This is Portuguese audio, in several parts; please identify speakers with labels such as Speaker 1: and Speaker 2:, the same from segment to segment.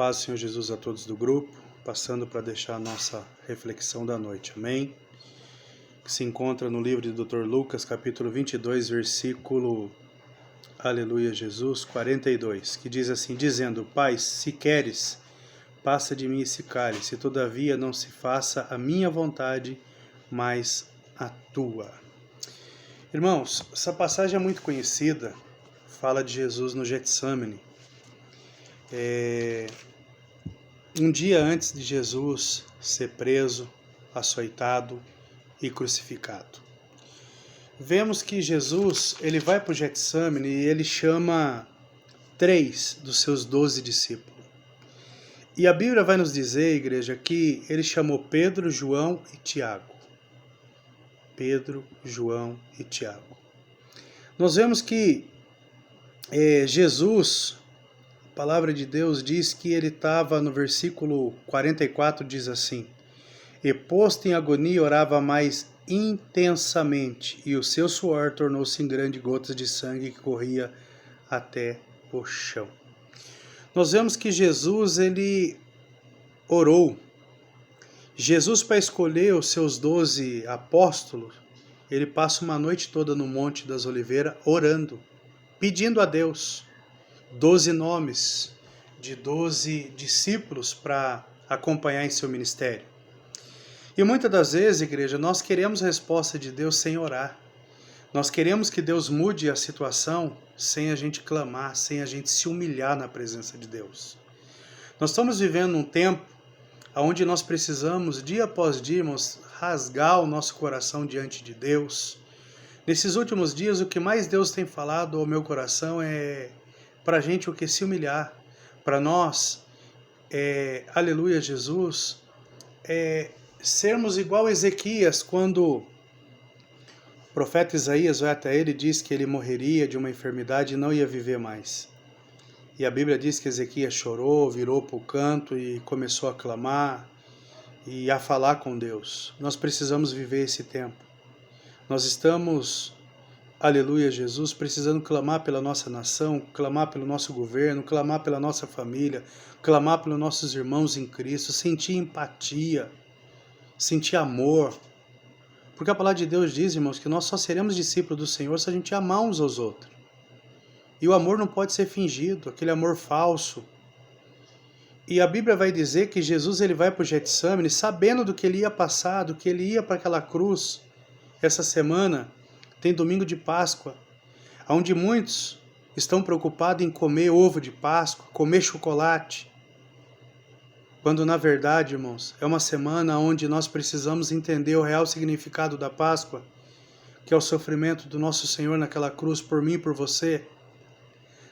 Speaker 1: paz do Senhor Jesus a todos do grupo, passando para deixar a nossa reflexão da noite, amém? Que se encontra no livro de Dr. Lucas, capítulo 22, versículo, aleluia Jesus, 42, que diz assim, dizendo, Pai, se queres, passa de mim esse cálice, todavia não se faça a minha vontade, mas a tua. Irmãos, essa passagem é muito conhecida, fala de Jesus no Getsemane. Um dia antes de Jesus ser preso, açoitado e crucificado. Vemos que Jesus ele vai para o Getsemane e ele chama 3 dos seus 12 discípulos. E a Bíblia vai nos dizer, igreja, que ele chamou Pedro, João e Tiago. Pedro, João e Tiago. Nós vemos que Jesus, a palavra de Deus diz que ele estava no versículo 44, diz assim, e posto em agonia orava mais intensamente, e o seu suor tornou-se em grandes gotas de sangue que corria até o chão. Nós vemos que Jesus, ele orou. Jesus, para escolher os seus 12 apóstolos, ele passa uma noite toda no Monte das Oliveiras orando, pedindo a Deus 12 nomes de 12 discípulos para acompanhar em seu ministério. E muitas das vezes, igreja, nós queremos a resposta de Deus sem orar. Nós queremos que Deus mude a situação sem a gente clamar, sem a gente se humilhar na presença de Deus. Nós estamos vivendo um tempo onde nós precisamos, dia após dia, irmãos, rasgar o nosso coração diante de Deus. Nesses últimos dias, o que mais Deus tem falado ao meu coração é para a gente o que se humilhar. Para nós, aleluia Jesus, sermos igual a Ezequias, quando o profeta Isaías vai até ele e diz que ele morreria de uma enfermidade e não ia viver mais. E a Bíblia diz que Ezequias chorou, virou para o canto e começou a clamar e a falar com Deus. Nós precisamos viver esse tempo. Nós estamos, aleluia Jesus, precisando clamar pela nossa nação, clamar pelo nosso governo, clamar pela nossa família, clamar pelos nossos irmãos em Cristo, sentir empatia, sentir amor. Porque a palavra de Deus diz, irmãos, que nós só seremos discípulos do Senhor se a gente amar uns aos outros. E o amor não pode ser fingido, aquele amor falso. E a Bíblia vai dizer que Jesus ele vai para o Getsemane sabendo do que ele ia passar, do que ele ia para aquela cruz. Essa semana tem domingo de Páscoa, onde muitos estão preocupados em comer ovo de Páscoa, comer chocolate. Quando na verdade, irmãos, é uma semana onde nós precisamos entender o real significado da Páscoa, que é o sofrimento do nosso Senhor naquela cruz por mim e por você.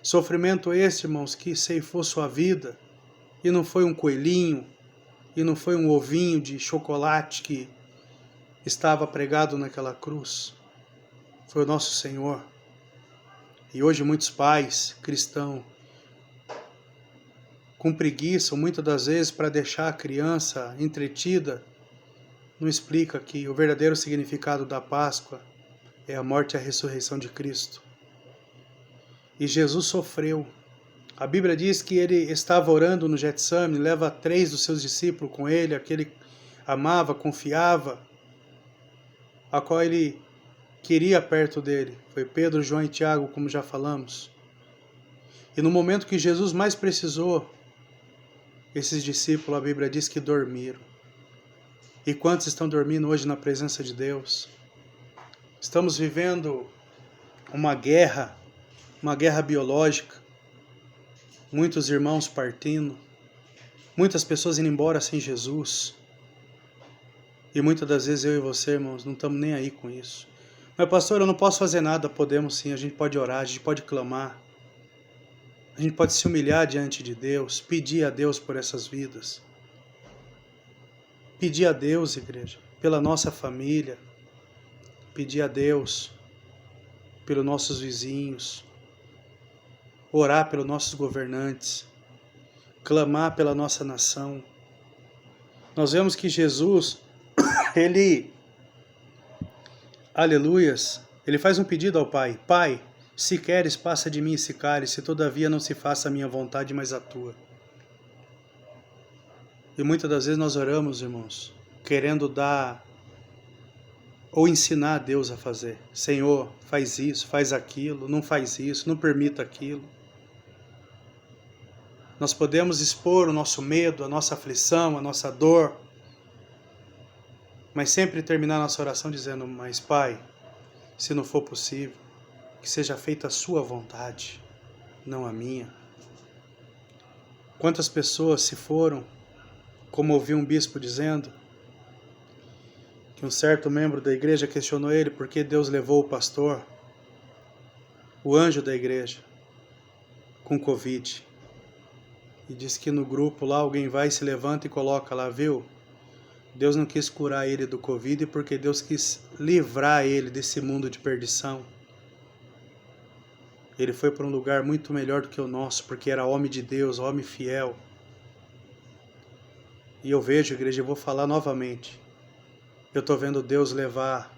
Speaker 1: Sofrimento esse, irmãos, que ceifou sua vida, e não foi um coelhinho, e não foi um ovinho de chocolate que estava pregado naquela cruz. Foi o nosso Senhor. E hoje muitos pais cristãos, com preguiça, muitas das vezes, para deixar a criança entretida, não explica que o verdadeiro significado da Páscoa é a morte e a ressurreição de Cristo. E Jesus sofreu. A Bíblia diz que ele estava orando no Getsemane, leva 3 dos seus discípulos com ele, aquele amava, confiava, a qual ele queria perto dele. Foi Pedro, João e Tiago, como já falamos. E no momento que Jesus mais precisou, esses discípulos, a Bíblia diz que dormiram. E quantos estão dormindo hoje na presença de Deus? Estamos vivendo uma guerra biológica, muitos irmãos partindo, muitas pessoas indo embora sem Jesus, e muitas das vezes eu e você, irmãos, não estamos nem aí com isso. Mas pastor, eu não posso fazer nada. Podemos sim, a gente pode orar, a gente pode clamar, a gente pode se humilhar diante de Deus, pedir a Deus por essas vidas, pedir a Deus, igreja, pela nossa família, pedir a Deus pelos nossos vizinhos, orar pelos nossos governantes, clamar pela nossa nação. Nós vemos que Jesus, ele, aleluias, ele faz um pedido ao Pai. Pai, se queres, passa de mim esse cálice, todavia não se faça a minha vontade, mas a tua. E muitas das vezes nós oramos, irmãos, querendo dar ou ensinar a Deus a fazer. Senhor, faz isso, faz aquilo, não faz isso, não permita aquilo. Nós podemos expor o nosso medo, a nossa aflição, a nossa dor, mas sempre terminar nossa oração dizendo: mas Pai, se não for possível, que seja feita a sua vontade, não a minha. Quantas pessoas se foram, como ouvi um bispo dizendo, que um certo membro da igreja questionou ele por que Deus levou o pastor, o anjo da igreja, com Covid. E disse que no grupo lá alguém vai, se levanta e coloca lá, viu? Deus não quis curar ele do Covid porque Deus quis livrar ele desse mundo de perdição. Ele foi para um lugar muito melhor do que o nosso, porque era homem de Deus, homem fiel. E eu vejo, igreja, eu vou falar novamente, eu estou vendo Deus levar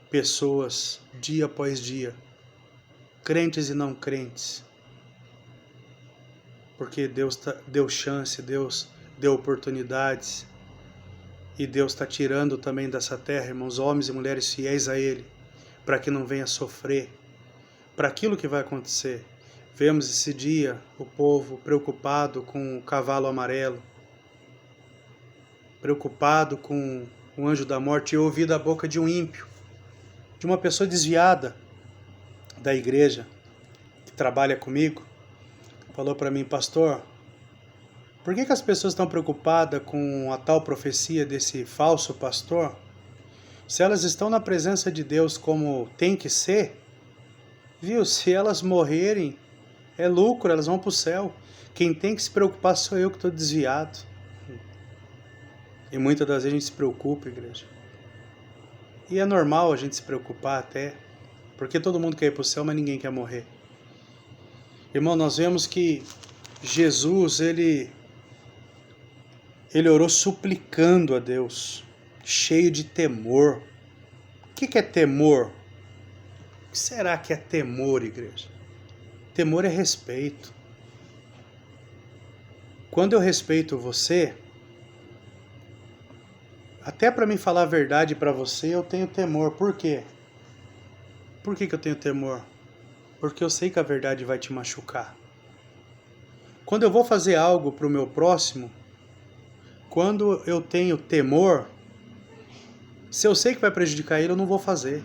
Speaker 1: pessoas dia após dia, crentes e não crentes, porque Deus deu chance, Deus deu oportunidades, e Deus está tirando também dessa terra, irmãos, homens e mulheres fiéis a Ele, para que não venha sofrer, para aquilo que vai acontecer. Vemos esse dia o povo preocupado com o cavalo amarelo, preocupado com o anjo da morte. Eu ouvi da boca de um ímpio, de uma pessoa desviada da igreja, que trabalha comigo, falou para mim: pastor, por que as pessoas estão preocupadas com a tal profecia desse falso pastor? Se elas estão na presença de Deus como tem que ser, viu? Se elas morrerem, é lucro, elas vão para o céu. Quem tem que se preocupar sou eu que estou desviado. E muitas das vezes a gente se preocupa, igreja. E é normal a gente se preocupar até, porque todo mundo quer ir para o céu, mas ninguém quer morrer. Irmão, nós vemos que Jesus, ele orou suplicando a Deus, cheio de temor. O que é temor? O que será que é temor, igreja? Temor é respeito. Quando eu respeito você, até para mim falar a verdade para você, eu tenho temor. Por quê? Por que eu tenho temor? Porque eu sei que a verdade vai te machucar. Quando eu vou fazer algo para o meu próximo, quando eu tenho temor, se eu sei que vai prejudicar ele, eu não vou fazer.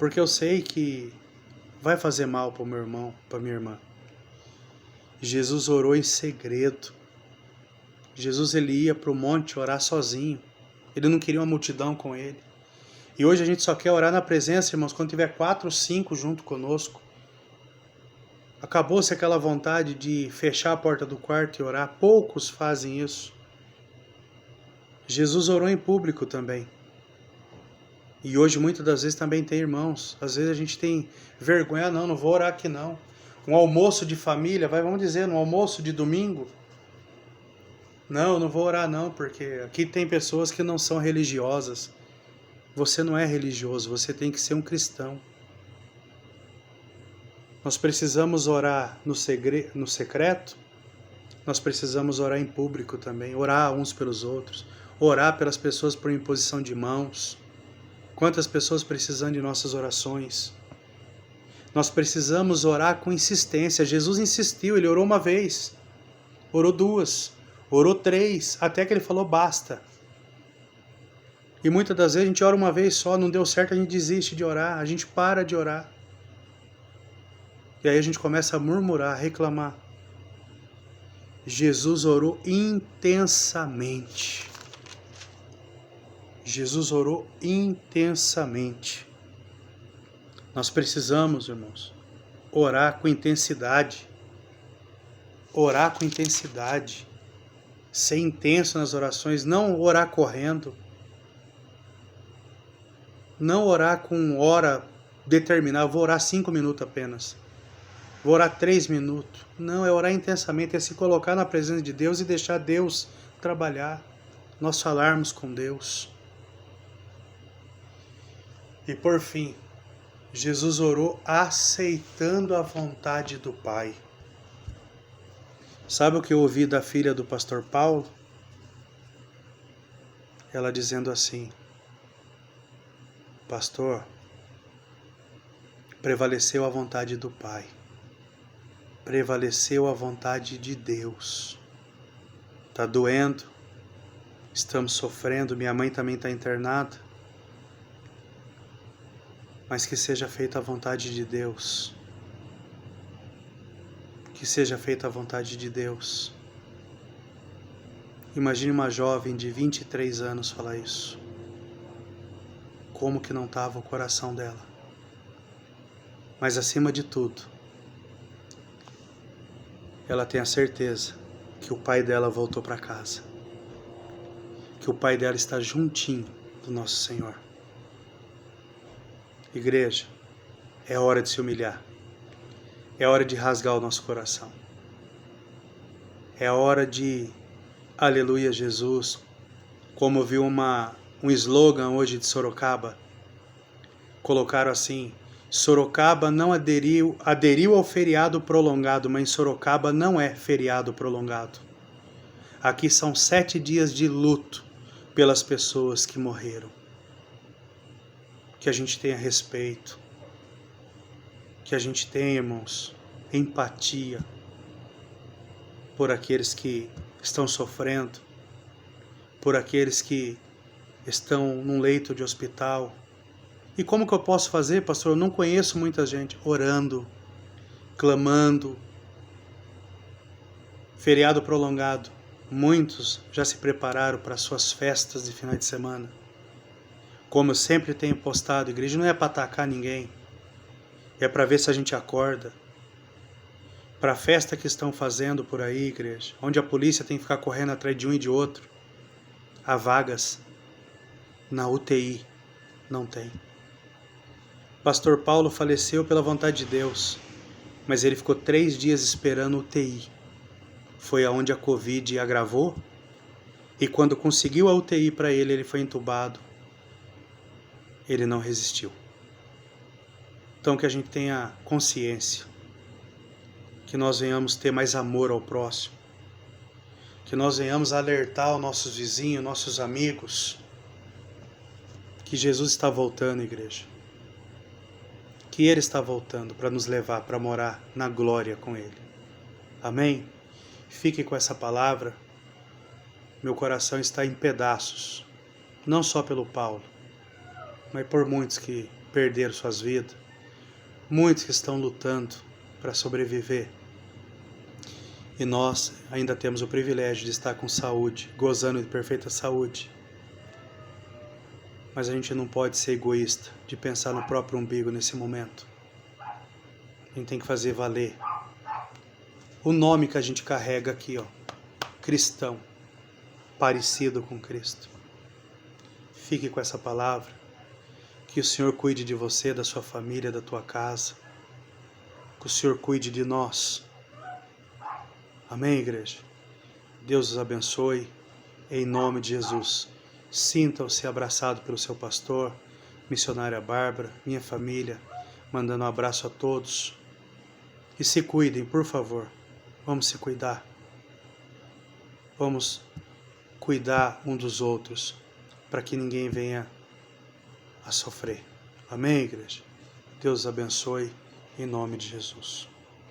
Speaker 1: Porque eu sei que vai fazer mal para o meu irmão, para minha irmã. Jesus orou em segredo. Jesus, ele ia para o monte orar sozinho. Ele não queria uma multidão com ele. E hoje a gente só quer orar na presença, irmãos, quando tiver 4 ou 5 junto conosco. Acabou-se aquela vontade de fechar a porta do quarto e orar. Poucos fazem isso. Jesus orou em público também. E hoje muitas das vezes também tem irmãos. Às vezes a gente tem vergonha, não vou orar aqui não. Um almoço de família, vamos dizer, um almoço de domingo. Não vou orar não, porque aqui tem pessoas que não são religiosas. Você não é religioso, você tem que ser um cristão. Nós precisamos orar no secreto, nós precisamos orar em público também, orar uns pelos outros, orar pelas pessoas por imposição de mãos. Quantas pessoas precisam de nossas orações? Nós precisamos orar com insistência. Jesus insistiu, ele orou uma vez, orou 2, orou 3, até que ele falou basta. E muitas das vezes a gente ora uma vez só, não deu certo, a gente desiste de orar, a gente para de orar. E aí a gente começa a murmurar, a reclamar. Jesus orou intensamente. Jesus orou intensamente. Nós precisamos, irmãos, orar com intensidade. Orar com intensidade. Ser intenso nas orações, não orar correndo. Não orar com hora determinada, vou orar 5 minutos apenas. Vou orar 3 minutos. Não, é orar intensamente, é se colocar na presença de Deus e deixar Deus trabalhar. Nós falarmos com Deus. E por fim, Jesus orou aceitando a vontade do Pai. Sabe o que eu ouvi da filha do pastor Paulo? ela dizendo assim: pastor, prevaleceu a vontade do Pai, prevaleceu a vontade de Deus. Está doendo, estamos sofrendo, minha mãe também está internada, mas que seja feita a vontade de Deus. Que seja feita a vontade de Deus. Imagine uma jovem de 23 anos falar isso. Como que não estava o coração dela? Mas acima de tudo, ela tem a certeza que o pai dela voltou para casa. Que o pai dela está juntinho do nosso Senhor. Igreja, é hora de se humilhar. É hora de rasgar o nosso coração. É hora de, aleluia Jesus, como vi um slogan hoje de Sorocaba, colocaram assim: Sorocaba não aderiu ao feriado prolongado, mas Sorocaba não é feriado prolongado. Aqui são 7 dias de luto pelas pessoas que morreram. Que a gente tenha respeito, que a gente tenha, irmãos, empatia por aqueles que estão sofrendo, por aqueles que estão num leito de hospital. E como que eu posso fazer, pastor? Eu não conheço muita gente. Orando, clamando. Feriado prolongado. Muitos já se prepararam para suas festas de final de semana. Como eu sempre tenho postado, igreja não é para atacar ninguém. É para ver se a gente acorda. Para a festa que estão fazendo por aí, igreja, onde a polícia tem que ficar correndo atrás de um e de outro. Há vagas. Na UTI não tem. Pastor Paulo faleceu pela vontade de Deus, mas ele ficou 3 dias esperando UTI. Foi aonde a Covid agravou, e quando conseguiu a UTI para ele, ele foi entubado. Ele não resistiu. Então que a gente tenha consciência, que nós venhamos ter mais amor ao próximo, que nós venhamos alertar os nossos vizinhos, nossos amigos, que Jesus está voltando, igreja. Que Ele está voltando para nos levar para morar na glória com Ele. Amém? Fique com essa palavra. Meu coração está em pedaços, não só pelo Paulo, mas por muitos que perderam suas vidas, muitos que estão lutando para sobreviver. E nós ainda temos o privilégio de estar com saúde, gozando de perfeita saúde. Mas a gente não pode ser egoísta, de pensar no próprio umbigo nesse momento. A gente tem que fazer valer o nome que a gente carrega aqui, ó, cristão, parecido com Cristo. Fique com essa palavra, que o Senhor cuide de você, da sua família, da tua casa, que o Senhor cuide de nós. Amém, igreja? Deus os abençoe, em nome de Jesus. Sintam-se abraçados pelo seu pastor, missionária Bárbara, minha família, mandando um abraço a todos. E se cuidem, por favor. Vamos se cuidar. Vamos cuidar um dos outros, para que ninguém venha a sofrer. Amém, igreja? Deus os abençoe, em nome de Jesus.